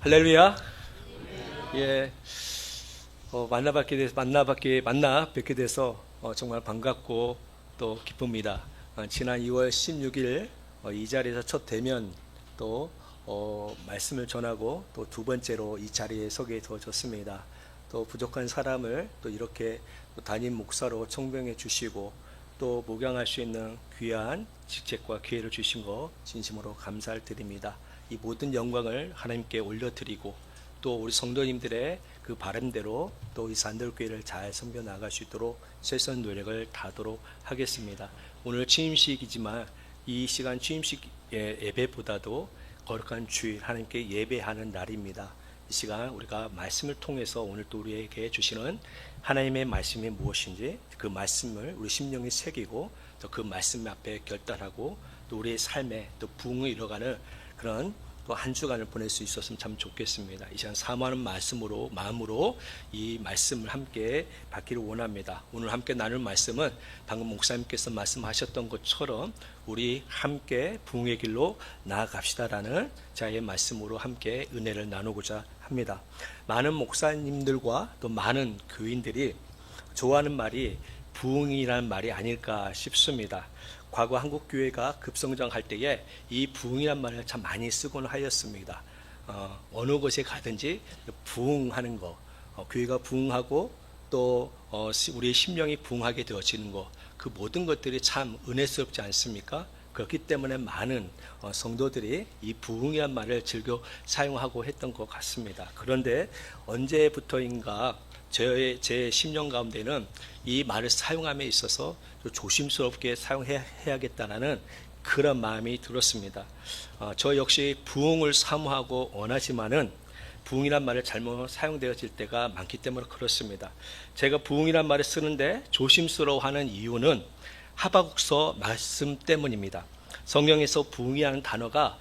할렐루야. 예, 만나 뵙게 돼서 정말 반갑고 또 기쁩니다. 지난 2월 16일 이 자리에서 첫 대면 또 말씀을 전하고 또 두 번째로 이 자리에 서게 되어졌습니다. 또 부족한 사람을 또 이렇게 또 담임 목사로 청병해 주시고 또 목양할 수 있는 귀한 직책과 기회를 주신 거 진심으로 감사를 드립니다. 이 모든 영광을 하나님께 올려드리고 또 우리 성도님들의 그 바람대로 또 이 산들교회를 잘 섬겨 나갈 수 있도록 최선 노력을 다하도록 하겠습니다. 오늘 취임식이지만 이 시간 취임식 예배보다도 거룩한 주일 하나님께 예배하는 날입니다. 이 시간 우리가 말씀을 통해서 오늘 또 우리에게 주시는 하나님의 말씀이 무엇인지 그 말씀을 우리 심령에 새기고 또 그 말씀 앞에 결단하고 또 우리의 삶에 또 부흥을 이뤄가는 그런 또 한 주간을 보낼 수 있었으면 참 좋겠습니다. 이 시간 사모하는 마음으로 이 말씀을 함께 받기를 원합니다. 오늘 함께 나눌 말씀은 방금 목사님께서 말씀하셨던 것처럼 우리 함께 부흥의 길로 나아갑시다라는 자의 말씀으로 함께 은혜를 나누고자 합니다. 많은 목사님들과 또 많은 교인들이 좋아하는 말이 부흥이라는 말이 아닐까 싶습니다. 과거 한국교회가 급성장할 때에 이 부흥이란 말을 참 많이 쓰곤 하였습니다. 어느 곳에 가든지 부흥하는 거, 교회가 부흥하고 또 우리의 심령이 부흥하게 되어지는 거, 그 모든 것들이 참 은혜스럽지 않습니까? 그렇기 때문에 많은 성도들이 이 부흥이란 말을 즐겨 사용하고 했던 것 같습니다. 그런데 언제부터인가 제 심령 가운데는 이 말을 사용함에 있어서 조심스럽게 사용해야겠다는 그런 마음이 들었습니다. 저 역시 부흥을 사모하고 원하지만은 부흥이란 말을 잘못 사용되어질 때가 많기 때문에 그렇습니다. 제가 부흥이란 말을 쓰는데 조심스러워하는 이유는 하박국서 말씀 때문입니다. 성경에서 부흥이라는 단어가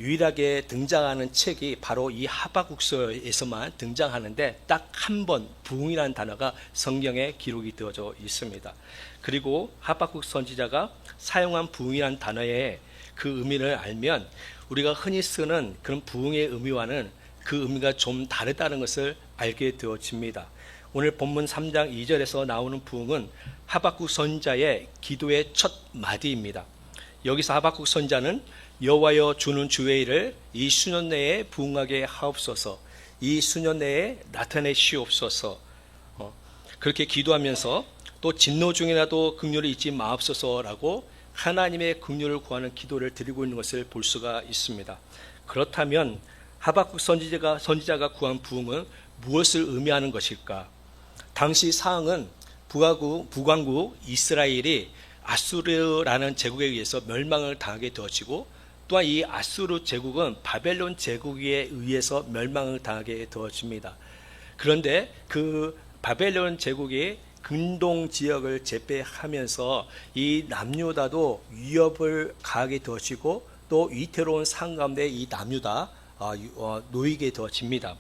유일하게 등장하는 책이 바로 이 하박국서에서만 등장하는데 딱 한 번 부흥이라는 단어가 성경에 기록이 되어져 있습니다. 그리고 하박국 선지자가 사용한 부흥이라는 단어의 그 의미를 알면 우리가 흔히 쓰는 그런 부흥의 의미와는 그 의미가 좀 다르다는 것을 알게 되어집니다. 오늘 본문 3장 2절에서 나오는 부흥은 하박국 선지자의 기도의 첫 마디입니다. 여기서 하박국 선지자는 여호와여 주는 주의 일을 이 수년 내에 부흥하게 하옵소서, 이 수년 내에 나타내시옵소서, 그렇게 기도하면서 또 진노 중이라도 긍휼을 잊지 마옵소서라고 하나님의 긍휼을 구하는 기도를 드리고 있는 것을 볼 수가 있습니다. 그렇다면 하박국 선지자가 구한 부흥은 무엇을 의미하는 것일까? 당시 상황은 북왕국 이스라엘이 아수르라는 제국에 의해서 멸망을 당하게 되어지고 또한 이 아수르 제국은 바벨론 제국에 의해서 멸망을 당하게 되어집니다. 그런데 그 바벨론 제국이 근동 지역을 제패하면서 이 남유다도 위협을 가하게 되어지고 또 위태로운 상황 가운데 이 남유다 놓이게 되어집니다.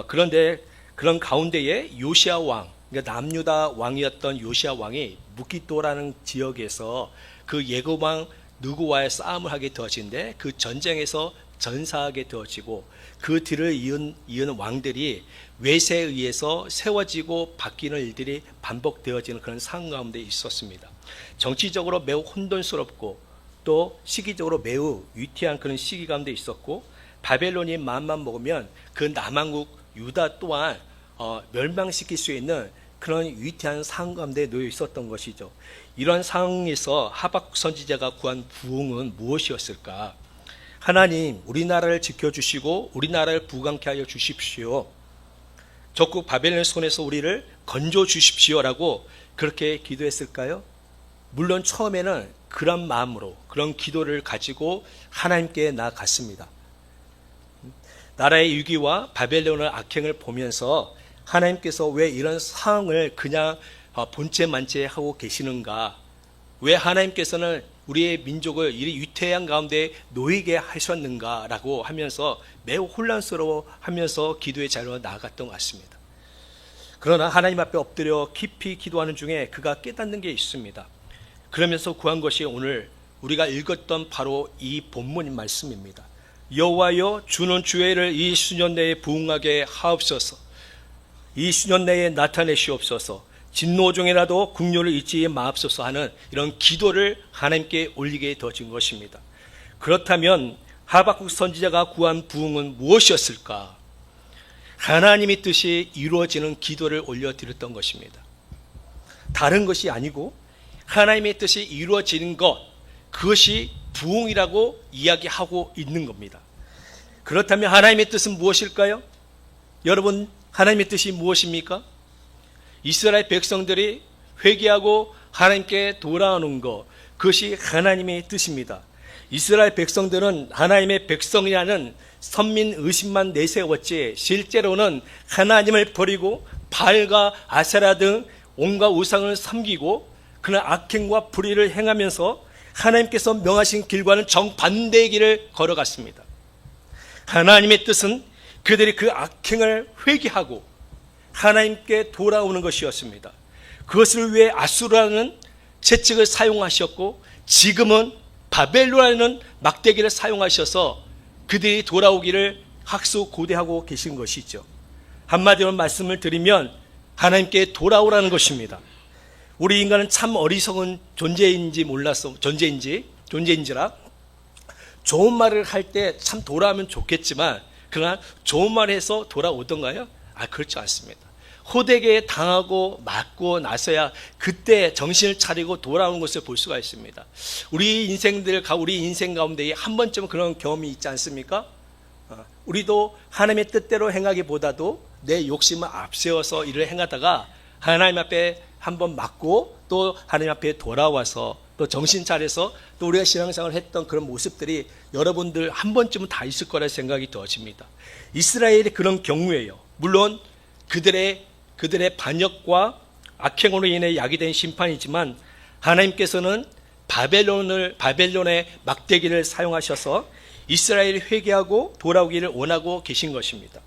그런데 그런 가운데에 요시야 왕, 그러니까 남유다 왕이었던 요시야 왕이 무기또라는 지역에서 그 예고왕 누구와의 싸움을 하게 되어지는데 그 전쟁에서 전사하게 되어지고 그 뒤를 이은 왕들이 외세에 의해서 세워지고 바뀌는 일들이 반복되어지는 그런 상황 가운데 있었습니다. 정치적으로 매우 혼돈스럽고 또 시기적으로 매우 위태한 그런 시기 가운데 있었고 바벨론이 마음만 먹으면 그 남왕국 유다 또한 멸망시킬 수 있는 그런 위태한 상황 가운데 놓여 있었던 것이죠. 이런 상황에서 하박국 선지자가 구한 부흥은 무엇이었을까? 하나님, 우리나라를 지켜주시고 우리나라를 부강케 하여 주십시오. 적국 바벨론의 손에서 우리를 건져 주십시오라고 그렇게 기도했을까요? 물론 처음에는 그런 마음으로 그런 기도를 가지고 하나님께 나아갔습니다. 나라의 위기와 바벨론의 악행을 보면서 하나님께서 왜 이런 상황을 그냥 본체만체하고 계시는가? 왜 하나님께서는 우리의 민족을 이 위태한 가운데 놓이게 하셨는가라고 하면서 매우 혼란스러워하면서 기도의 자리로 나아갔던 것 같습니다. 그러나 하나님 앞에 엎드려 깊이 기도하는 중에 그가 깨닫는 게 있습니다. 그러면서 구한 것이 오늘 우리가 읽었던 바로 이 본문 말씀입니다. 여호와여 주는 주의를 이 수년 내에 부응하게 하옵소서. 이 수년 내에 나타내시옵소서. 진노 중에라도 긍휼을 잊지 마옵소서 하는 이런 기도를 하나님께 올리게 되어진 것입니다. 그렇다면 하박국 선지자가 구한 부응은 무엇이었을까? 하나님의 뜻이 이루어지는 기도를 올려드렸던 것입니다. 다른 것이 아니고 하나님의 뜻이 이루어지는 것, 그것이 부응이라고 이야기하고 있는 겁니다. 그렇다면 하나님의 뜻은 무엇일까요? 여러분, 하나님의 뜻이 무엇입니까? 이스라엘 백성들이 회개하고 하나님께 돌아오는 것, 그것이 하나님의 뜻입니다. 이스라엘 백성들은 하나님의 백성이라는 선민 의식만 내세웠지 실제로는 하나님을 버리고 바알과 아세라 등 온갖 우상을 섬기고 그런 악행과 불의를 행하면서 하나님께서 명하신 길과는 정반대의 길을 걸어갔습니다. 하나님의 뜻은 그들이 그 악행을 회개하고 하나님께 돌아오는 것이었습니다. 그것을 위해 아수르라는 채찍을 사용하셨고 지금은 바벨론이라는 막대기를 사용하셔서 그들이 돌아오기를 학수고대하고 계신 것이죠. 한마디로 말씀을 드리면 하나님께 돌아오라는 것입니다. 우리 인간은 참 어리석은 존재인지라 좋은 말을 할 때 참 돌아오면 좋겠지만 그러나 좋은 말을 해서 돌아오던가요? 그렇지 않습니다. 호되게 당하고 맞고 나서야 그때 정신을 차리고 돌아오는 것을 볼 수가 있습니다. 우리 인생 가운데 한 번쯤은 그런 경험이 있지 않습니까? 우리도 하나님의 뜻대로 행하기보다도 내 욕심을 앞세워서 일을 행하다가 하나님 앞에 한번 맞고 또 하나님 앞에 돌아와서 또 정신 차려서 또 우리가 신앙생활을 했던 그런 모습들이 여러분들 한 번쯤은 다 있을 거라 생각이 되어집니다. 이스라엘이 그런 경우에요. 물론 그들의 반역과 악행으로 인해 야기된 심판이지만 하나님께서는 바벨론의 막대기를 사용하셔서 이스라엘이 회개하고 돌아오기를 원하고 계신 것입니다.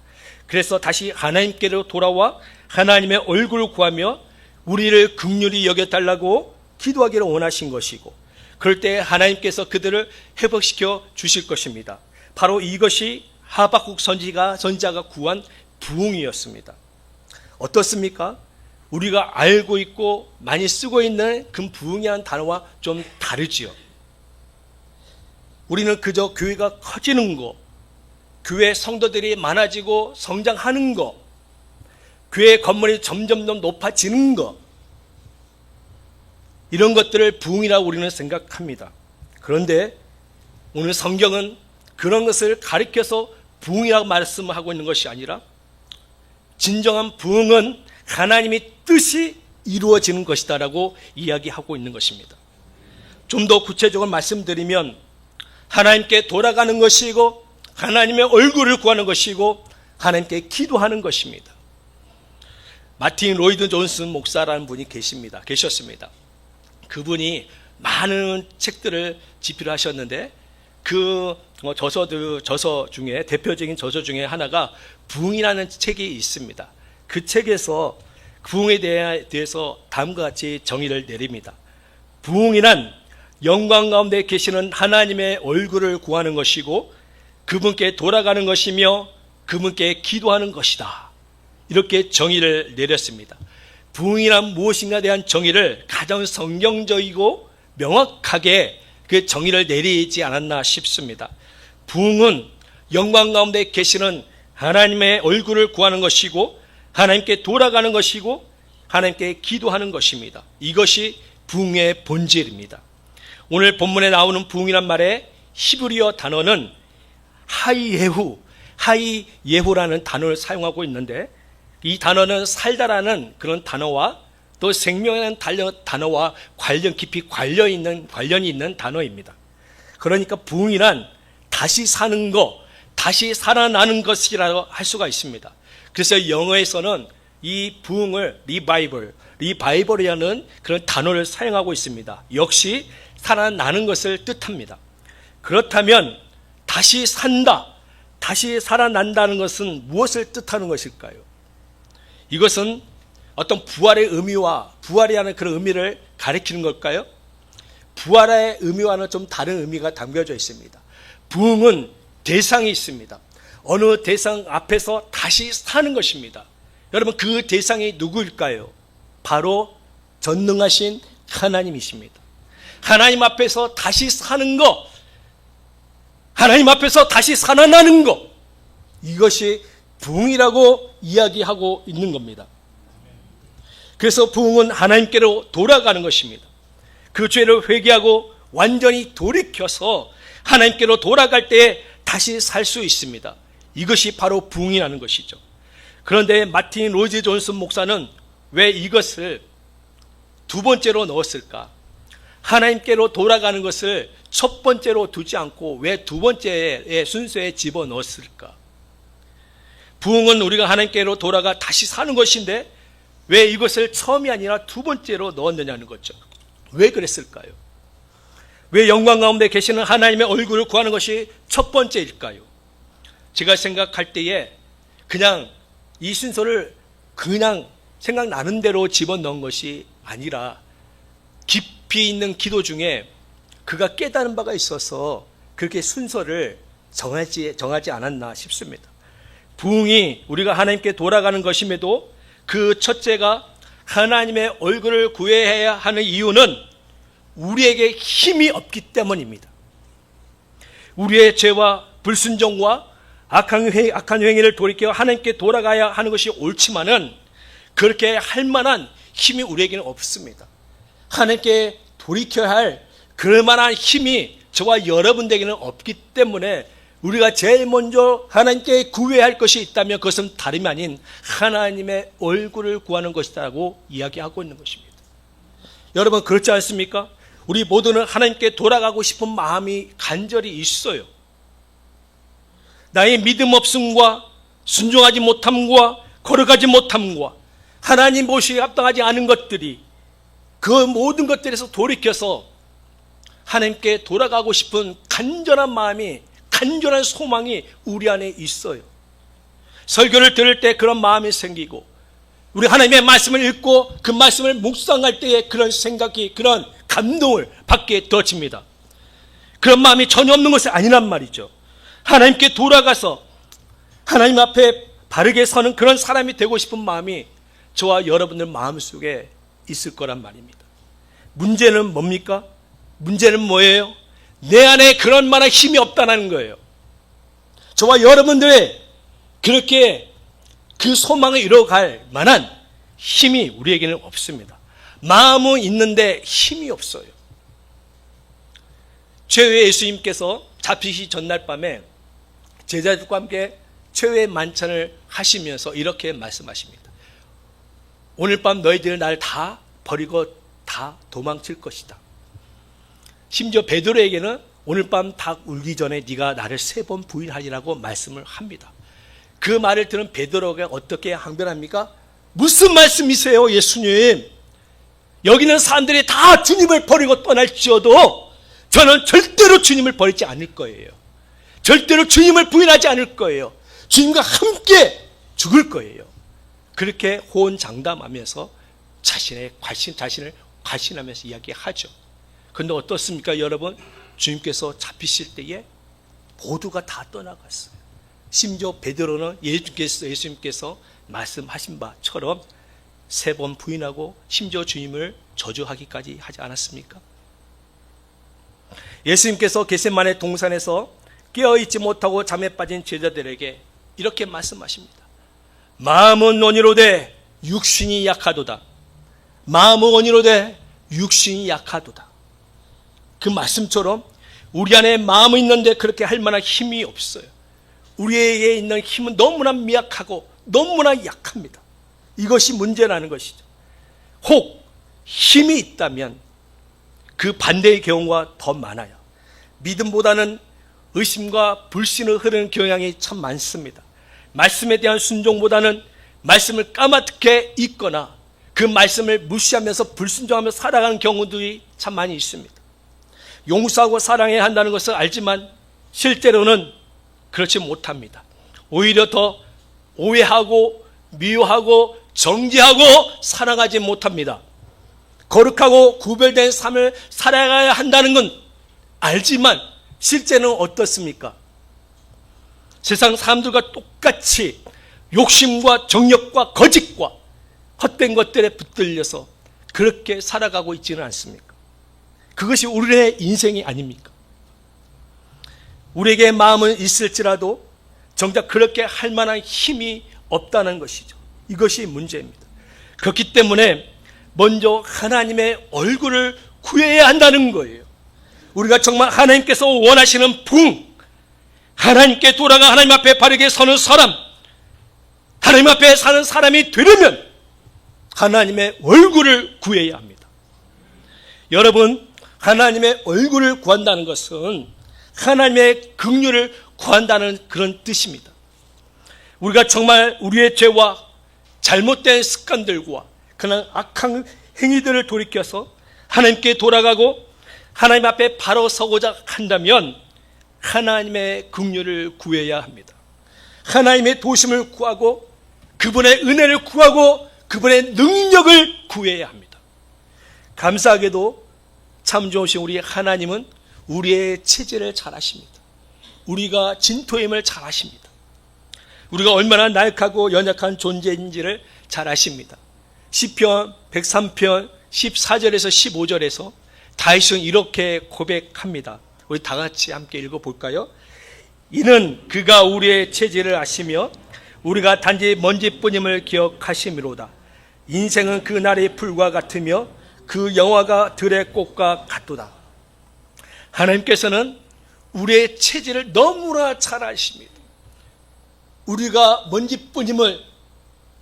그래서 다시 하나님께로 돌아와 하나님의 얼굴을 구하며 우리를 긍휼히 여겨달라고 기도하기를 원하신 것이고 그럴 때 하나님께서 그들을 회복시켜 주실 것입니다. 바로 이것이 하박국 선지자가 구한 부응이었습니다. 어떻습니까? 우리가 알고 있고 많이 쓰고 있는 그 부응이라는 단어와 좀 다르지요. 우리는 그저 교회가 커지는 것, 교회 성도들이 많아지고 성장하는 것, 교회 건물이 점점 더 높아지는 것, 이런 것들을 부응이라고 우리는 생각합니다. 그런데 오늘 성경은 그런 것을 가리켜서 부응이라고 말씀하고 있는 것이 아니라 진정한 부응은 하나님의 뜻이 이루어지는 것이다라고 이야기하고 있는 것입니다. 좀 더 구체적으로 말씀드리면 하나님께 돌아가는 것이고 하나님의 얼굴을 구하는 것이고 하나님께 기도하는 것입니다. 마틴 로이드 존슨 목사라는 분이 계셨습니다. 그분이 많은 책들을 집필을 하셨는데 그 저서 중에 대표적인 저서 중에 하나가 부응이라는 책이 있습니다. 그 책에서 부응에 대해서 다음과 같이 정의를 내립니다. 부응이란 영광 가운데 계시는 하나님의 얼굴을 구하는 것이고 그분께 돌아가는 것이며 그분께 기도하는 것이다. 이렇게 정의를 내렸습니다. 부응이란 무엇인가에 대한 정의를 가장 성경적이고 명확하게 그 정의를 내리지 않았나 싶습니다. 부응은 영광 가운데 계시는 하나님의 얼굴을 구하는 것이고 하나님께 돌아가는 것이고 하나님께 기도하는 것입니다. 이것이 부응의 본질입니다. 오늘 본문에 나오는 부응이란 말의 히브리어 단어는 하이예후라는 단어를 사용하고 있는데 이 단어는 살다라는 그런 단어와 또 생명이라는 단어와 깊이 관련이 있는 단어입니다. 그러니까 부응이란 다시 사는 것, 다시 살아나는 것이라고 할 수가 있습니다. 그래서 영어에서는 이 부응을 리바이벌이라는 그런 단어를 사용하고 있습니다. 역시 살아나는 것을 뜻합니다. 그렇다면 다시 산다, 다시 살아난다는 것은 무엇을 뜻하는 것일까요? 이것은 어떤 부활의 의미와 부활이라는 그런 의미를 가리키는 걸까요? 부활의 의미와는 좀 다른 의미가 담겨져 있습니다. 부흥은 대상이 있습니다. 어느 대상 앞에서 다시 사는 것입니다. 여러분, 그 대상이 누구일까요? 바로 전능하신 하나님이십니다. 하나님 앞에서 다시 사는 것, 하나님 앞에서 다시 살아나는 것, 이것이 부흥이라고 이야기하고 있는 겁니다. 그래서 부흥은 하나님께로 돌아가는 것입니다. 그 죄를 회개하고 완전히 돌이켜서 하나님께로 돌아갈 때에 다시 살 수 있습니다. 이것이 바로 부흥이라는 것이죠. 그런데 마틴 로이드 존슨 목사는 왜 이것을 두 번째로 넣었을까? 하나님께로 돌아가는 것을 첫 번째로 두지 않고 왜 두 번째의 순서에 집어넣었을까? 부흥은 우리가 하나님께로 돌아가 다시 사는 것인데 왜 이것을 처음이 아니라 두 번째로 넣었느냐는 거죠. 왜 그랬을까요? 왜 영광 가운데 계시는 하나님의 얼굴을 구하는 것이 첫 번째일까요? 제가 생각할 때에 그냥 이 순서를 그냥 생각나는 대로 집어넣은 것이 아니라 깊이 있는 기도 중에 그가 깨달은 바가 있어서 그렇게 순서를 정하지 않았나 싶습니다. 부흥이 우리가 하나님께 돌아가는 것임에도 그 첫째가 하나님의 얼굴을 구해야 하는 이유는 우리에게 힘이 없기 때문입니다. 우리의 죄와 불순종과 악한 행위를 돌이켜 하나님께 돌아가야 하는 것이 옳지만은 그렇게 할 만한 힘이 우리에게는 없습니다. 하나님께 돌이켜야 할 그럴 만한 힘이 저와 여러분에게는 없기 때문에 우리가 제일 먼저 하나님께 구해야 할 것이 있다면 그것은 다름이 아닌 하나님의 얼굴을 구하는 것이라고 이야기하고 있는 것입니다. 여러분, 그렇지 않습니까? 우리 모두는 하나님께 돌아가고 싶은 마음이 간절히 있어요. 나의 믿음 없음과 순종하지 못함과 걸어가지 못함과 하나님 보시기에 합당하지 않은 것들이 그 모든 것들에서 돌이켜서 하나님께 돌아가고 싶은 간절한 마음이, 간절한 소망이 우리 안에 있어요. 설교를 들을 때 그런 마음이 생기고 우리 하나님의 말씀을 읽고 그 말씀을 묵상할 때에 그런 생각이, 그런 감동을 받게 되어집니다. 그런 마음이 전혀 없는 것이 아니란 말이죠. 하나님께 돌아가서 하나님 앞에 바르게 서는 그런 사람이 되고 싶은 마음이 저와 여러분들 마음속에 있을 거란 말입니다. 문제는 뭡니까? 문제는 뭐예요? 내 안에 그런 만한 힘이 없다는 거예요. 저와 여러분들의 그렇게 그 소망을 이뤄갈 만한 힘이 우리에게는 없습니다. 마음은 있는데 힘이 없어요. 최후의 예수님께서 잡히시 전날 밤에 제자들과 함께 최후의 만찬을 하시면서 이렇게 말씀하십니다. 오늘 밤 너희들은 날 다 버리고 다 도망칠 것이다. 심지어 베드로에게는 오늘 밤 닭 울기 전에 네가 나를 3번 부인하리라고 말씀을 합니다. 그 말을 들은 베드로가 어떻게 항변합니까? 무슨 말씀이세요, 예수님? 여기는 사람들이 다 주님을 버리고 떠날지어도 저는 절대로 주님을 버리지 않을 거예요. 절대로 주님을 부인하지 않을 거예요. 주님과 함께 죽을 거예요. 그렇게 호언장담하면서 자신을 과신하면서 이야기하죠. 그런데 어떻습니까, 여러분? 주님께서 잡히실 때에 모두가 다 떠나갔어요. 심지어 베드로는 예수님께서 말씀하신 바처럼 3번 부인하고 심지어 주님을 저주하기까지 하지 않았습니까? 예수님께서 겟세마네 동산에서 깨어있지 못하고 잠에 빠진 제자들에게 이렇게 말씀하십니다. 마음은 원이로되 육신이 약하도다. 마음은 원이로되 육신이 약하도다. 그 말씀처럼 우리 안에 마음은 있는데 그렇게 할 만한 힘이 없어요. 우리에게 있는 힘은 너무나 미약하고 너무나 약합니다. 이것이 문제라는 것이죠. 혹 힘이 있다면 그 반대의 경우가 더 많아요. 믿음보다는 의심과 불신을 흐르는 경향이 참 많습니다. 말씀에 대한 순종보다는 말씀을 까맣게 읽거나 그 말씀을 무시하면서 불순종하며 살아가는 경우들이 참 많이 있습니다. 용서하고 사랑해야 한다는 것을 알지만 실제로는 그렇지 못합니다. 오히려 더 오해하고 미워하고 정죄하고 사랑하지 못합니다. 거룩하고 구별된 삶을 살아가야 한다는 건 알지만 실제는 어떻습니까? 세상 사람들과 똑같이 욕심과 정욕과 거짓과 헛된 것들에 붙들려서 그렇게 살아가고 있지는 않습니까? 그것이 우리의 인생이 아닙니까? 우리에게 마음은 있을지라도 정작 그렇게 할 만한 힘이 없다는 것이죠. 이것이 문제입니다. 그렇기 때문에 먼저 하나님의 얼굴을 구해야 한다는 거예요. 우리가 정말 하나님께서 원하시는 부흥, 하나님께 돌아가 하나님 앞에 바르게 서는 사람, 하나님 앞에 사는 사람이 되려면 하나님의 얼굴을 구해야 합니다. 여러분, 하나님의 얼굴을 구한다는 것은 하나님의 긍휼을 구한다는 그런 뜻입니다. 우리가 정말 우리의 죄와 잘못된 습관들과 그런 악한 행위들을 돌이켜서 하나님께 돌아가고 하나님 앞에 바로 서고자 한다면 하나님의 긍휼을 구해야 합니다. 하나님의 도심을 구하고 그분의 은혜를 구하고 그분의 능력을 구해야 합니다. 감사하게도 참 좋으신 우리 하나님은 우리의 체질을 잘 아십니다. 우리가 진토임을 잘 아십니다. 우리가 얼마나 나약하고 연약한 존재인지를 잘 아십니다. 시편 103편 14절에서 15절에서 다윗은 이렇게 고백합니다. 우리 다 같이 함께 읽어볼까요? 이는 그가 우리의 체질을 아시며 우리가 단지 먼지뿐임을 기억하심이로다. 인생은 그날의 풀과 같으며 그 영화가 들의 꽃과 같도다. 하나님께서는 우리의 체질을 너무나 잘 아십니다. 우리가 먼지뿐임을,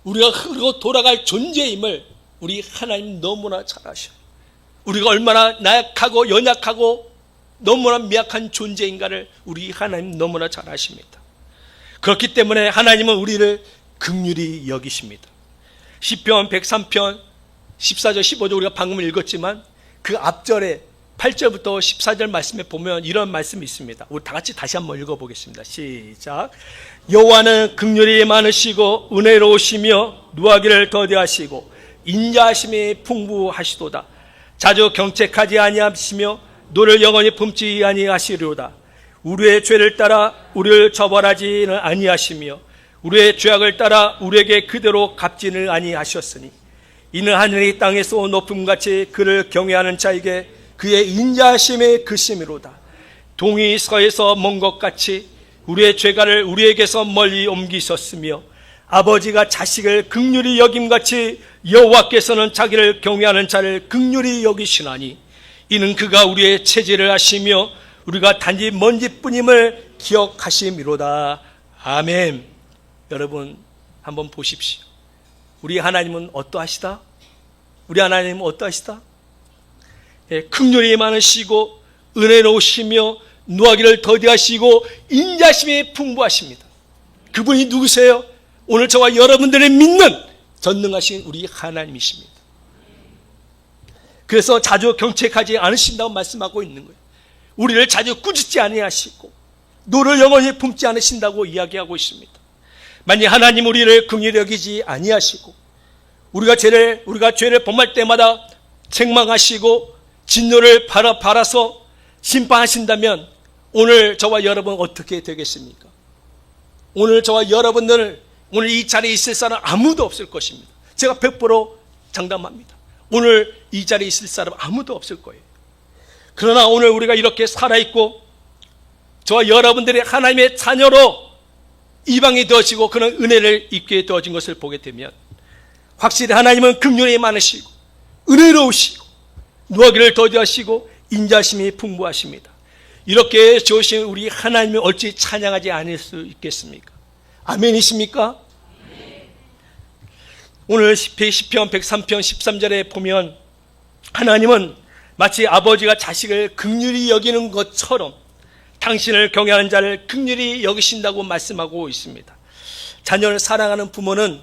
우리가 흐르고 돌아갈 존재임을 우리 하나님 너무나 잘 아셔요. 우리가 얼마나 나약하고 연약하고 너무나 미약한 존재인가를 우리 하나님 너무나 잘 아십니다. 그렇기 때문에 하나님은 우리를 긍휼히 여기십니다. 시편 103편 14절 15절 우리가 방금 읽었지만 그 앞절에 8절부터 14절 말씀에 보면 이런 말씀이 있습니다. 우리 다 같이 다시 한번 읽어보겠습니다. 시작. 여호와는 긍휼이 많으시고 은혜로우시며 누하기를 더디하시고 인자하심이 풍부하시도다. 자주 경책하지 아니하시며 노를 영원히 품지 아니하시리로다. 우리의 죄를 따라 우리를 처벌하지는 아니하시며 우리의 죄악을 따라 우리에게 그대로 갚지는 아니하셨으니 이는 하늘이 땅에서 높음같이 그를 경외하는 자에게 그의 인자하심의 그심이로다. 동이 서에서 먼 것 같이 우리의 죄가를 우리에게서 멀리 옮기셨으며 아버지가 자식을 긍휼히 여김같이 여호와께서는 자기를 경외하는 자를 긍휼히 여기시나니 이는 그가 우리의 체질을 아시며 우리가 단지 먼지뿐임을 기억하심이로다. 아멘. 여러분 한번 보십시오. 우리 하나님은 어떠하시다? 우리 하나님은 어떠하시다? 긍휼이 많으시고 은혜로우시며 누하기를 더디하시고 인자심이 풍부하십니다. 그분이 누구세요? 오늘 저와 여러분들이 믿는 전능하신 우리 하나님이십니다. 그래서 자주 경책하지 않으신다고 말씀하고 있는 거예요. 우리를 자주 꾸짖지 아니하시고 노를 영원히 품지 않으신다고 이야기하고 있습니다. 만약 하나님 우리를 긍휼히 여기지 아니하시고 우리가 죄를 범할 때마다 책망하시고 진노를 바라서 심판하신다면 오늘 저와 여러분 어떻게 되겠습니까? 오늘 저와 여러분들 오늘 이 자리에 있을 사람 아무도 없을 것입니다. 제가 100% 장담합니다. 오늘 이 자리에 있을 사람 아무도 없을 거예요. 그러나 오늘 우리가 이렇게 살아있고 저와 여러분들이 하나님의 자녀로 이방이 되어지고 그런 은혜를 입게 되어진 것을 보게 되면 확실히 하나님은 긍휼이 많으시고 은혜로우시고 누하기를 더디하시고 인자심이 풍부하십니다. 이렇게 좋으신 우리 하나님을 어찌 찬양하지 않을 수 있겠습니까? 아멘이십니까? 오늘 시편 103편 13절에 보면 하나님은 마치 아버지가 자식을 긍휼히 여기는 것처럼 당신을 경외하는 자를 긍휼히 여기신다고 말씀하고 있습니다. 자녀를 사랑하는 부모는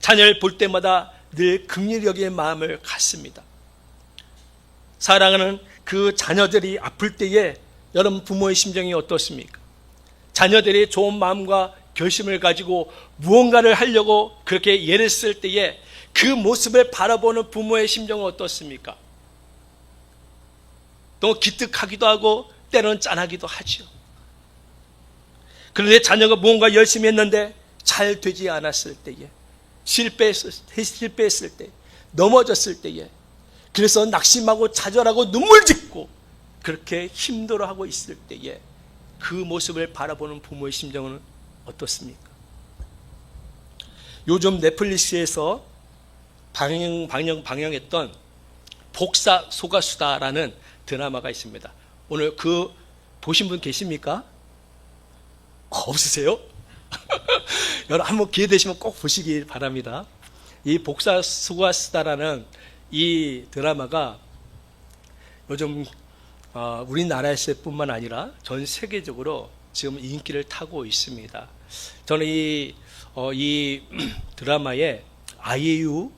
자녀를 볼 때마다 늘 긍휼히 여기는 마음을 갖습니다. 사랑하는 그 자녀들이 아플 때에 여러분 부모의 심정이 어떻습니까? 자녀들이 좋은 마음과 결심을 가지고 무언가를 하려고 그렇게 예를 쓸 때에 그 모습을 바라보는 부모의 심정은 어떻습니까? 또 기특하기도 하고 때로는 짠하기도 하죠. 그런데 자녀가 무언가 열심히 했는데 잘 되지 않았을 때에, 실패했을 때, 넘어졌을 때에, 그래서 낙심하고 좌절하고 눈물 짓고 그렇게 힘들어하고 있을 때에 그 모습을 바라보는 부모의 심정은 어떻습니까? 요즘 넷플릭스에서 방영했던 복사 소가수다라는 드라마가 있습니다. 오늘 그 보신 분 계십니까? 없으세요? 여러분 한번 기회 되시면 꼭 보시기 바랍니다. 이 복사 소가수다라는 이 드라마가 요즘 우리나라에서뿐만 아니라 전 세계적으로 지금 인기를 타고 있습니다. 저는 이 드라마에 아이유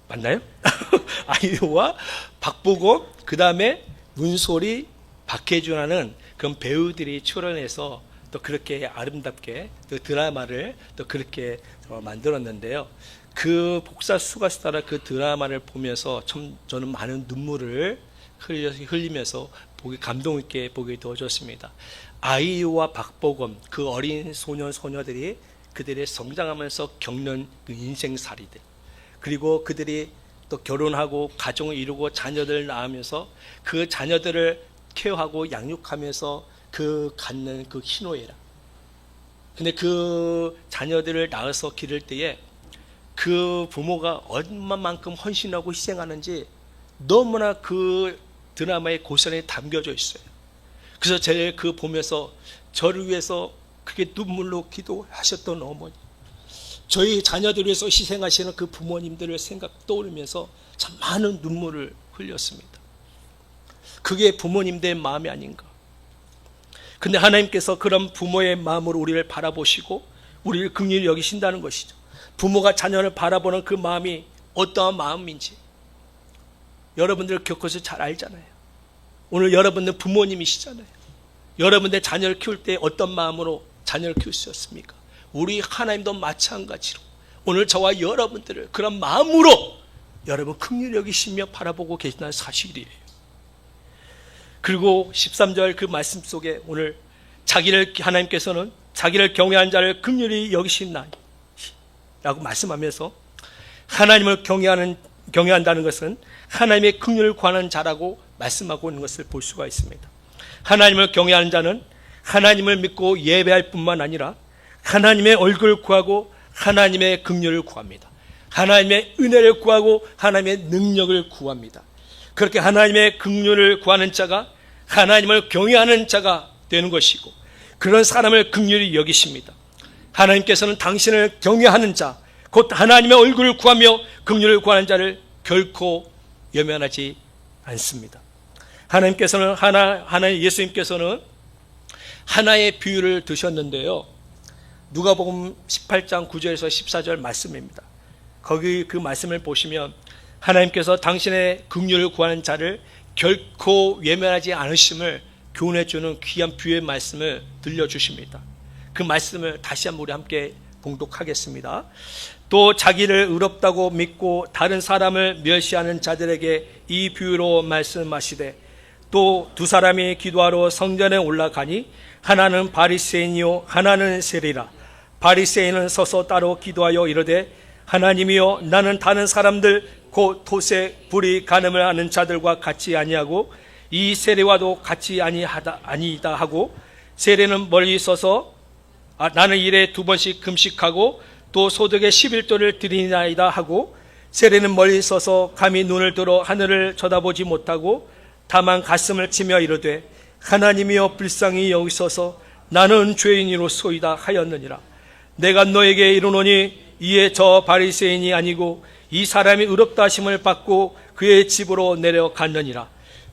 맞나요? 아이유와 박보검, 그 다음에 문소리, 박해준하는 그런 배우들이 출연해서 또 그렇게 아름답게 또 드라마를 또 그렇게 만들었는데요. 그 복사수가수다라 그 드라마를 보면서 참 저는 많은 눈물을 흘리면서 감동 있게 보게 되어졌습니다. 아이유와 박보검, 그 어린 소녀들이 그들의 성장하면서 겪는 그 인생살이들, 그리고 그들이 또 결혼하고 가정을 이루고 자녀들을 낳으면서 그 자녀들을 케어하고 양육하면서 그 갖는 그 희노애락. 근데 그 자녀들을 낳아서 기를 때에 그 부모가 얼마만큼 헌신하고 희생하는지 너무나 그 드라마의 고스란히 담겨져 있어요. 그래서 제가 그 보면서 저를 위해서 그게 눈물로 기도하셨던 어머니, 저희 자녀들 위해서 희생하시는 그 부모님들을 떠오르면서 참 많은 눈물을 흘렸습니다. 그게 부모님들의 마음이 아닌가. 근데 하나님께서 그런 부모의 마음으로 우리를 바라보시고 우리를 긍휼히 여기신다는 것이죠. 부모가 자녀를 바라보는 그 마음이 어떠한 마음인지 여러분들 겪어서 잘 알잖아요. 오늘 여러분들 부모님이시잖아요. 여러분들 자녀를 키울 때 어떤 마음으로 자녀를 키우셨습니까? 우리 하나님도 마찬가지로 오늘 저와 여러분들을 그런 마음으로 여러분 긍휼히 여기시며 바라보고 계시다는 사실이에요. 그리고 13절 그 말씀 속에 오늘 하나님께서는 자기를 경외한 자를 긍휼히 여기신나니 라고 말씀하면서 하나님을 경외한다는 것은 하나님의 긍휼을 구하는 자라고 말씀하고 있는 것을 볼 수가 있습니다. 하나님을 경외하는 자는 하나님을 믿고 예배할 뿐만 아니라 하나님의 얼굴을 구하고 하나님의 긍휼을 구합니다. 하나님의 은혜를 구하고 하나님의 능력을 구합니다. 그렇게 하나님의 긍휼을 구하는 자가 하나님을 경외하는 자가 되는 것이고 그런 사람을 긍휼히 여기십니다. 하나님께서는 당신을 경외하는 자, 곧 하나님의 얼굴을 구하며 긍휼을 구하는 자를 결코 외면하지 않습니다. 하나님께서는 예수님께서는 하나의 비유를 드셨는데요. 누가복음 18장 9절에서 14절 말씀입니다. 거기 그 말씀을 보시면 하나님께서 당신의 긍휼을 구하는 자를 결코 외면하지 않으심을 교훈해 주는 귀한 비유의 말씀을 들려주십니다. 그 말씀을 다시 한번 우리 함께 봉독하겠습니다. 또 자기를 의롭다고 믿고 다른 사람을 멸시하는 자들에게 이 비유로 말씀하시되 또 두 사람이 기도하러 성전에 올라가니 하나는 바리새인이요 하나는 세리라. 바리새인은 서서 따로 기도하여 이르되 하나님이여 나는 다른 사람들 곧 토색 불의 간음을 하는 자들과 같이 아니하고 이 세리와도 같이 아니다 하고 세리는 멀리 서서 나는 일에 2번씩 금식하고 또 소득의 11조를 드리나이다 하고 세리는 멀리 서서 감히 눈을 들어 하늘을 쳐다보지 못하고 다만 가슴을 치며 이르되 하나님이여 불쌍히 여기소서 나는 죄인이로소이다 하였느니라. 내가 너에게 이르노니 이에 저 바리새인이 아니고 이 사람이 의롭다 하심을 받고 그의 집으로 내려갔느니라.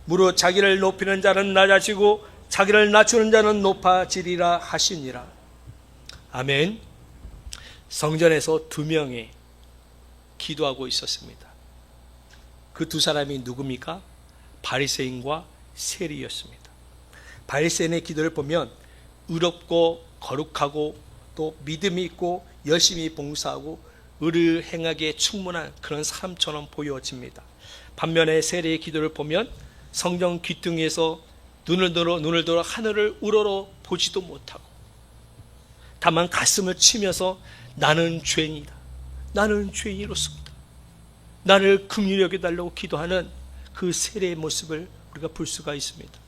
무릇 자기를 높이는 자는 낮아지고 자기를 낮추는 자는 높아지리라 하시니라. 아멘. 성전에서 2명이 기도하고 있었습니다. 그 2사람이 누굽니까? 바리새인과 세리였습니다. 바리새인의 기도를 보면 의롭고 거룩하고 또 믿음이 있고 열심히 봉사하고 의를 행하기에 충분한 그런 사람처럼 보여집니다. 반면에 세리의 기도를 보면 성전 귀퉁이에서 눈을 들어 하늘을 우러러 보지도 못하고 다만 가슴을 치면서 나는 죄인이다, 나는 죄인으로서다, 나를 긍휼히 여겨달라고 기도하는 그 세리의 모습을 우리가 볼 수가 있습니다.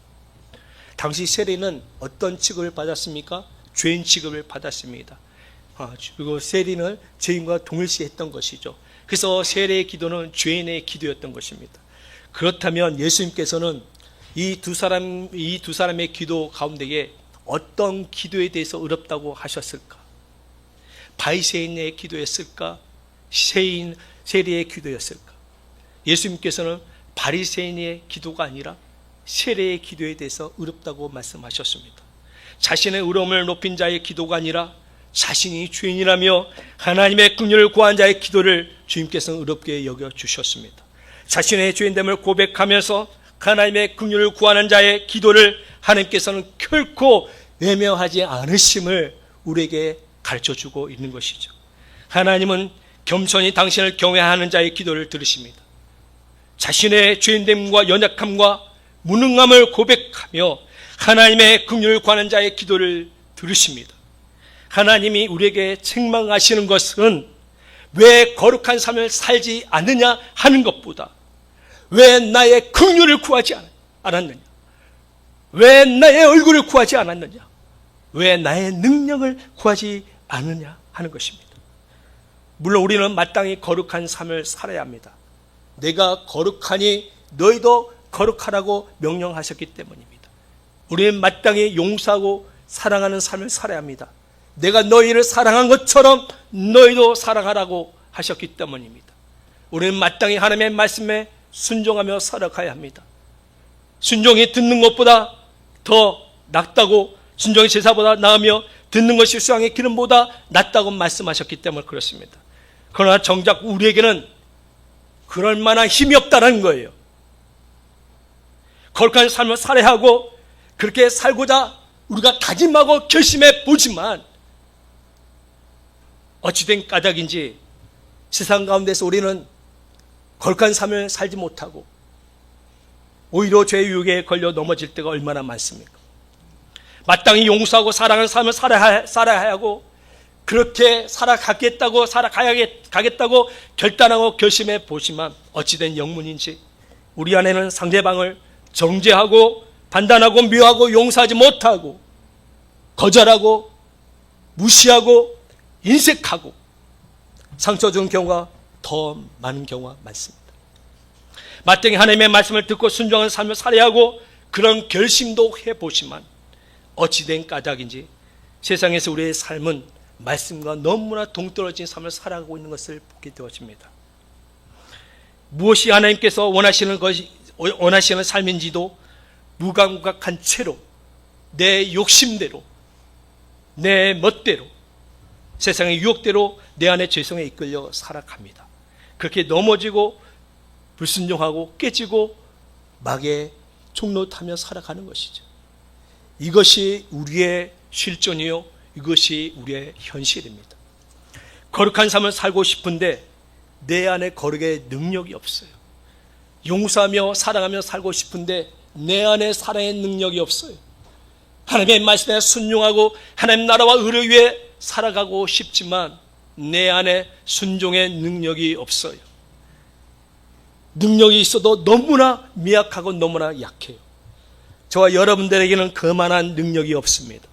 당시 세리는 어떤 취급을 받았습니까? 죄인 취급을 받았습니다. 그리고 세리는 죄인과 동일시했던 것이죠. 그래서 세리의 기도는 죄인의 기도였던 것입니다. 그렇다면 예수님께서는 이 두 사람의 기도 가운데에 어떤 기도에 대해서 어렵다고 하셨을까? 바리새인의 기도였을까? 세리의 기도였을까? 예수님께서는 바리새인의 기도가 아니라 세리의 기도에 대해서 어렵다고 말씀하셨습니다. 자신의 의로움을 높인 자의 기도가 아니라 자신이 죄인이라며 하나님의 긍휼을 구한 자의 기도를 주님께서는 어렵게 여겨주셨습니다. 자신의 죄인됨을 고백하면서 하나님의 긍휼을 구하는 자의 기도를 하나님께서는 결코 외면하지 않으심을 우리에게 가르쳐주고 있는 것이죠. 하나님은 겸손히 당신을 경외하는 자의 기도를 들으십니다. 자신의 죄인됨과 연약함과 무능함을 고백하며 하나님의 긍휼을 구하는 자의 기도를 들으십니다. 하나님이 우리에게 책망하시는 것은 왜 거룩한 삶을 살지 않느냐 하는 것보다 왜 나의 긍휼을 구하지 않았느냐, 왜 나의 얼굴을 구하지 않았느냐, 왜 나의 능력을 구하지 않느냐 하는 것입니다. 물론 우리는 마땅히 거룩한 삶을 살아야 합니다. 내가 거룩하니 너희도 거룩하라고 명령하셨기 때문입니다. 우리는 마땅히 용서하고 사랑하는 삶을 살아야 합니다. 내가 너희를 사랑한 것처럼 너희도 사랑하라고 하셨기 때문입니다. 우리는 마땅히 하나님의 말씀에 순종하며 살아가야 합니다. 순종이 듣는 것보다 더 낫다고, 순종이 제사보다 나으며 듣는 것이 수양의 기름보다 낫다고 말씀하셨기 때문에 그렇습니다. 그러나 정작 우리에게는 그럴 만한 힘이 없다는 거예요. 거룩한 삶을 살아야 하고 그렇게 살고자 우리가 다짐하고 결심해 보지만 어찌된 까닭인지 세상 가운데서 우리는 거룩한 삶을 살지 못하고 오히려 죄의 유혹에 걸려 넘어질 때가 얼마나 많습니까? 마땅히 용서하고 사랑하는 삶을 살아야 하고 그렇게 살아가겠다고 결단하고 결심해 보지만 어찌된 영문인지 우리 안에는 상대방을 정죄하고 판단하고 미워하고 용서하지 못하고 거절하고 무시하고 인색하고 상처 주는 경우가 더 많은 경우가 많습니다. 마땅히 하나님의 말씀을 듣고 순종하는 삶을 살아야 하고 그런 결심도 해보지만 어찌된 까닭인지 세상에서 우리의 삶은 말씀과 너무나 동떨어진 삶을 살아가고 있는 것을 보게 되어집니다. 무엇이 하나님께서 원하시는 삶인지도 무감각한 채로 내 욕심대로 내 멋대로 세상의 유혹대로 내 안의 죄성에 이끌려 살아갑니다. 그렇게 넘어지고 불순종하고 깨지고 막에 종로 타며 살아가는 것이죠. 이것이 우리의 실존이요, 이것이 우리의 현실입니다. 거룩한 삶을 살고 싶은데 내 안에 거룩의 능력이 없어요. 용서하며 사랑하며 살고 싶은데 내 안에 사랑의 능력이 없어요. 하나님의 말씀에 순종하고 하나님 나라와 의를 위해 살아가고 싶지만 내 안에 순종의 능력이 없어요. 능력이 있어도 너무나 미약하고 너무나 약해요. 저와 여러분들에게는 그만한 능력이 없습니다.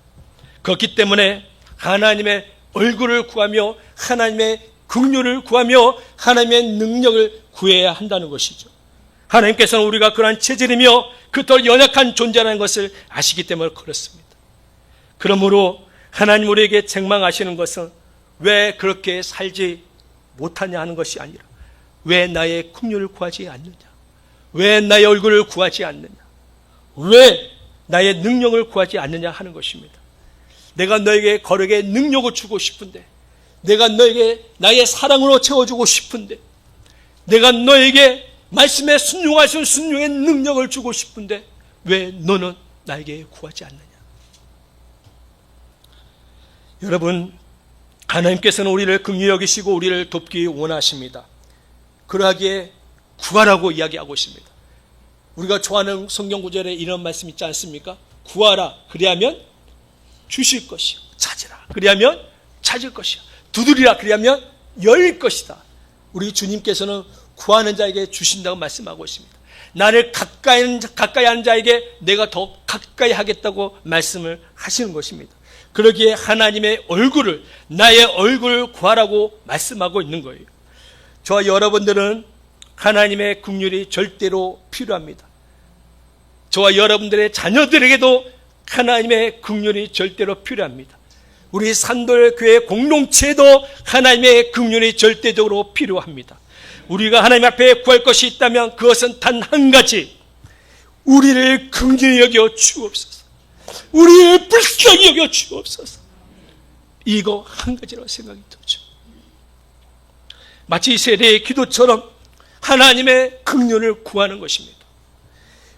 그렇기 때문에 하나님의 얼굴을 구하며 하나님의 긍휼을 구하며 하나님의 능력을 구해야 한다는 것이죠. 하나님께서는 우리가 그러한 체질이며 그토록 연약한 존재라는 것을 아시기 때문에 그렇습니다. 그러므로 하나님 우리에게 책망하시는 것은 왜 그렇게 살지 못하냐 하는 것이 아니라 왜 나의 긍휼을 구하지 않느냐, 왜 나의 얼굴을 구하지 않느냐, 왜 나의 능력을 구하지 않느냐 하는 것입니다. 내가 너에게 거룩의 능력을 주고 싶은데, 내가 너에게 나의 사랑으로 채워주고 싶은데, 내가 너에게 말씀에 순종할 수 있는 순종의 능력을 주고 싶은데 왜 너는 나에게 구하지 않느냐. 여러분, 하나님께서는 우리를 긍휼히 여기시고 우리를 돕기 원하십니다. 그러하기에 구하라고 이야기하고 있습니다. 우리가 좋아하는 성경 구절에 이런 말씀 있지 않습니까? 구하라 그리하면 주실 것이요, 찾으라 그리하면 찾을 것이요, 두드리라 그리하면 열 것이다. 우리 주님께서는 구하는 자에게 주신다고 말씀하고 있습니다. 나를 가까이 하는 자에게 내가 더 가까이 하겠다고 말씀을 하시는 것입니다. 그러기에 하나님의 얼굴을, 나의 얼굴을 구하라고 말씀하고 있는 거예요. 저와 여러분들은 하나님의 긍휼이 절대로 필요합니다. 저와 여러분들의 자녀들에게도 하나님의 긍휼이 절대로 필요합니다. 우리 산돌교회 공동체도 하나님의 긍휼이 절대적으로 필요합니다. 우리가 하나님 앞에 구할 것이 있다면 그것은 단 한 가지, 우리를 긍휼히 여겨 주옵소서, 우리를 불쌍히 여겨 주옵소서. 이거 한 가지라고 생각이 들죠. 마치 이 세대의 기도처럼 하나님의 긍휼을 구하는 것입니다.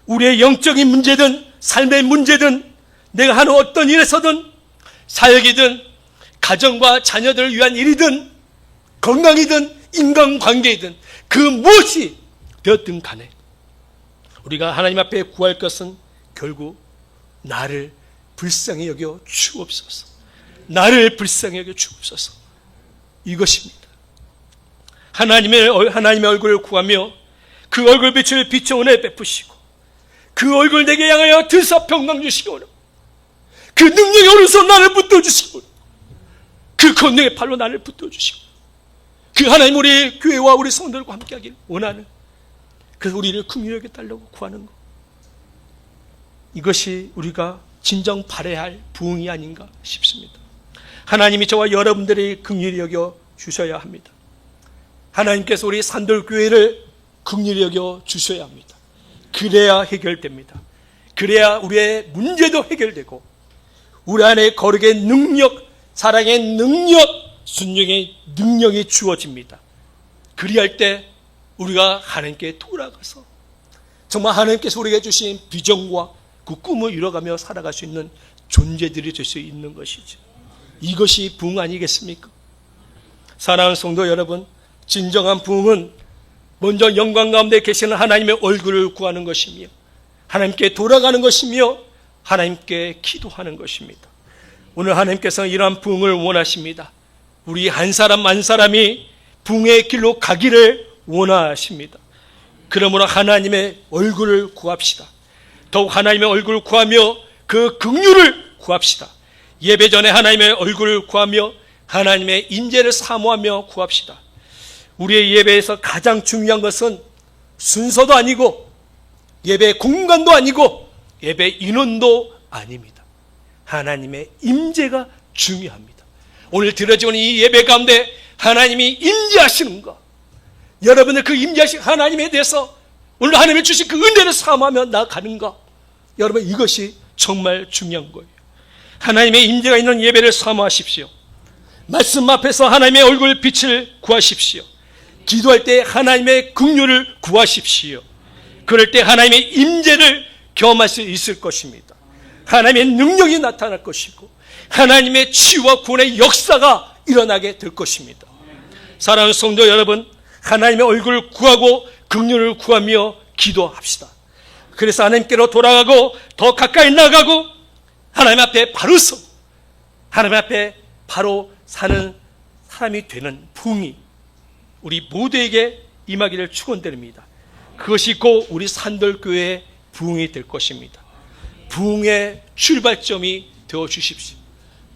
우리의 영적인 문제든 삶의 문제든 내가 하는 어떤 일에서든 살기든 가정과 자녀들을 위한 일이든 건강이든 인간관계이든 그 무엇이 되었든 간에 우리가 하나님 앞에 구할 것은 결국 나를 불쌍히 여겨 주옵소서, 나를 불쌍히 여겨 주옵소서, 이것입니다. 하나님의 얼굴을 구하며 그 얼굴 빛을 비춰 은혜 베푸시고 그 얼굴 내게 향하여 드사 평강 주시고 그 능력의 오른손 나를 붙들어주시고 그 권능의 팔로 나를 붙들어주시고 그 하나님 우리 교회와 우리 성도들과 함께하기를 원하는, 그래서 우리를 긍휼히 여겨달라고 구하는 것, 이것이 우리가 진정 바라야 할 부흥이 아닌가 싶습니다. 하나님이 저와 여러분들이 긍휼히 여겨 주셔야 합니다. 하나님께서 우리 산돌교회를 긍휼히 여겨 주셔야 합니다. 그래야 해결됩니다. 그래야 우리의 문제도 해결되고 우리 안에 거룩의 능력, 사랑의 능력, 순종의 능력이 주어집니다. 그리할 때 우리가 하나님께 돌아가서 정말 하나님께서 우리에게 주신 비전과 그 꿈을 이뤄가며 살아갈 수 있는 존재들이 될 수 있는 것이죠. 이것이 부흥 아니겠습니까? 사랑하는 성도 여러분, 진정한 부흥은 먼저 영광 가운데 계시는 하나님의 얼굴을 구하는 것이며 하나님께 돌아가는 것이며 하나님께 기도하는 것입니다. 오늘 하나님께서는 이러한 부흥을 원하십니다. 우리 한 사람 한 사람이 부흥의 길로 가기를 원하십니다. 그러므로 하나님의 얼굴을 구합시다. 더욱 하나님의 얼굴을 구하며 그 긍휼을 구합시다. 예배 전에 하나님의 얼굴을 구하며 하나님의 인재를 사모하며 구합시다. 우리의 예배에서 가장 중요한 것은 순서도 아니고 예배 공간도 아니고 예배 인원도 아닙니다. 하나님의 임재가 중요합니다. 오늘 드려지는 이 예배 가운데 하나님이 임재하시는 것, 여러분들 그 임재하신 하나님에 대해서 오늘 하나님이 주신 그 은혜를 사모하며 나아가는가, 여러분 이것이 정말 중요한 거예요. 하나님의 임재가 있는 예배를 사모하십시오. 말씀 앞에서 하나님의 얼굴 빛을 구하십시오. 기도할 때 하나님의 긍휼을 구하십시오. 그럴 때 하나님의 임재를 경험할 수 있을 것입니다. 하나님의 능력이 나타날 것이고 하나님의 치유와 구원의 역사가 일어나게 될 것입니다. 사랑하는 성도 여러분, 하나님의 얼굴을 구하고 긍휼을 구하며 기도합시다. 그래서 하나님께로 돌아가고 더 가까이 나가고 하나님 앞에 바로 서고 하나님 앞에 바로 사는 사람이 되는 부흥이 우리 모두에게 임하기를 축원드립니다. 그것이 곧 우리 산돌교회의 부흥이 될 것입니다. 부흥의 출발점이 되어 주십시오.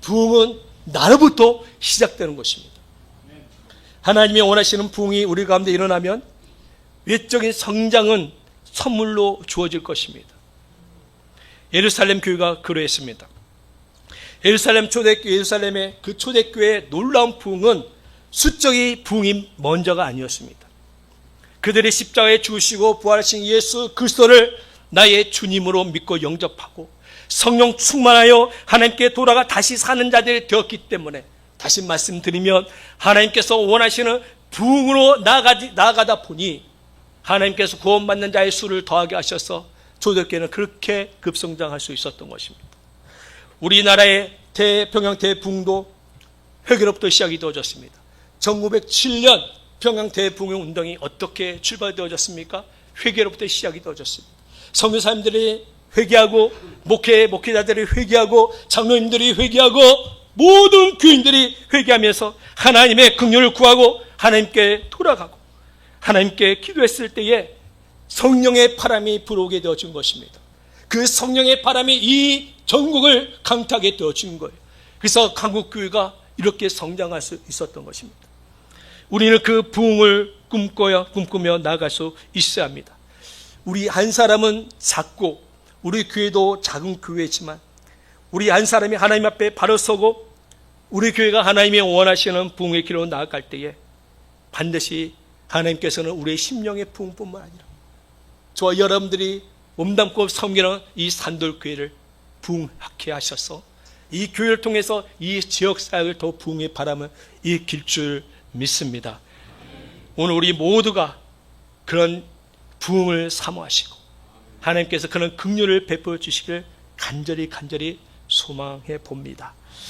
부흥은 나로부터 시작되는 것입니다. 하나님이 원하시는 부흥이 우리 가운데 일어나면 외적인 성장은 선물로 주어질 것입니다. 예루살렘 교회가 그러했습니다. 예루살렘의 그 초대교회의 놀라운 부흥은 수적인 부흥이 먼저가 아니었습니다. 그들이 십자가에 죽으시고 부활하신 예수 그리스도를 나의 주님으로 믿고 영접하고 성령 충만하여 하나님께 돌아가 다시 사는 자들이 되었기 때문에, 다시 말씀드리면 하나님께서 원하시는 부흥으로 나아가다 보니 하나님께서 구원받는 자의 수를 더하게 하셔서 초대교회는 그렇게 급성장할 수 있었던 것입니다. 우리나라의 평양 대부흥도 회개로부터 시작이 되어졌습니다. 1907년 평양 대부흥 운동이 어떻게 출발되어졌습니까? 회개로부터 시작이 되어졌습니다. 선교사님들이 회개하고 목회자들이 회개하고 장로님들이 회개하고 모든 교인들이 회개하면서 하나님의 긍휼을 구하고 하나님께 돌아가고 하나님께 기도했을 때에 성령의 바람이 불어오게 되어준 것입니다. 그 성령의 바람이 이 전국을 강타하게 되어준 거예요. 그래서 한국교회가 이렇게 성장할 수 있었던 것입니다. 우리는 그 부흥을 꿈꾸며 나아갈 수 있어야 합니다. 우리 한 사람은 작고 우리 교회도 작은 교회지만 우리 한 사람이 하나님 앞에 바로 서고 우리 교회가 하나님이 원하시는 부흥의 길로 나아갈 때에 반드시 하나님께서는 우리의 심령의 부흥뿐만 아니라 저와 여러분들이 몸담고 섬기는 이 산돌교회를 부흥하게 하셔서 이 교회를 통해서 이 지역사역을 더 부흥의 바람을 일으킬 줄 믿습니다. 오늘 우리 모두가 그런 부흥을 사모하시고 하나님께서 그런 긍휼을 베풀어 주시기를 간절히 소망해 봅니다.